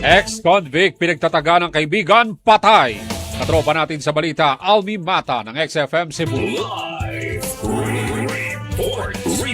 Ex-convict pinagtataga ng kaibigan, patay. Katropa natin sa balita, Almi Mata ng XFM Cebu.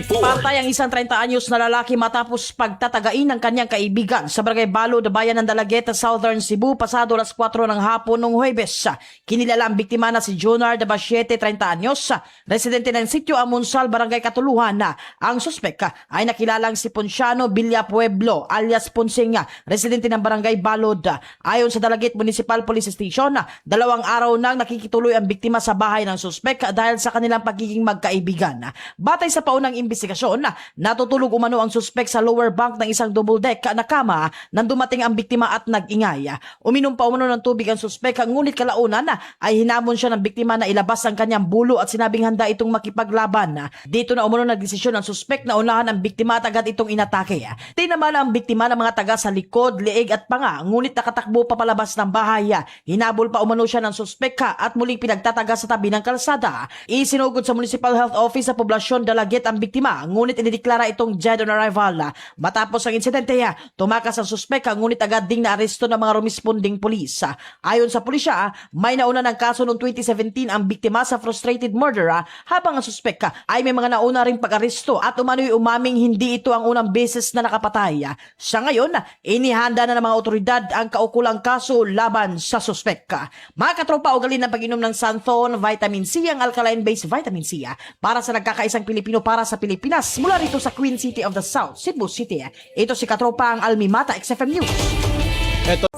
Patay ang isang 30 anyos na lalaki matapos pagtatagain ng kanyang kaibigan sa Barangay Balo, Bayan ng Dalagueta, Southern Cebu, pasado alas 4 ng hapon noong Huwebes. Kinilala ang biktima na si Jonar Dabasiete, 30 anyos, residente ng Sitio Amunsal, Barangay Katuluhan. Ang suspek ay nakilalang si Ponciano Villa Pueblo alias Ponsing, residente ng Barangay Balod. Ayon sa Dalaguet Municipal Police Station, 2 araw nang nakikituloy ang biktima sa bahay ng suspek dahil sa kanilang pagiging magkaibigan. Batay sa paunang investigasyon, natutulog umano ang suspek sa lower bunk ng isang double deck na kama nang dumating ang biktima at nag-ingay. Uminom pa umano ng tubig ang suspek, ngunit kalaunan ay hinamon siya ng biktima na ilabas ang kanyang bulo at sinabing handa itong makipaglaban. Dito na umano nagdesisyon ang suspek na unahan ang biktima at agad itong inatake. Tinamala ang biktima ng mga taga sa likod, liig at panga, ngunit nakatakbo pa palabas ng bahay. Hinabol pa umano siya ng suspek at muling pinagtataga sa tabi ng kalsada. Isinugod sa Municipal Health Office sa poblasyon Dalaguet ang biktima, ngunit inideklara itong dead on arrival. Matapos ang insidente, tumakas ang suspek, ngunit agad ding naaresto ng mga rumisponding pulis. Ayon sa pulisya, may nauna ng kaso noong 2017 ang biktima sa frustrated murder, habang ang suspek ay may mga nauna ring pag-aresto at umano'y umaming hindi ito ang unang beses na nakapatay. Sa ngayon, inihanda na ng mga otoridad ang kaukulang kaso laban sa suspek. Mga katropa, ugalin ng pag-inom ng Santhon Vitamin C, ang alkaline-based vitamin C, para sa nagkakaisang Pilipino para sa Pilipinas, mula rito sa Queen City of the South, Cebu City. Ito si katropa ang Almi Mata, XFM News.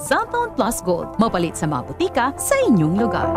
Santhon Plus Gold, mapalit sa mga butika sa inyong lugar.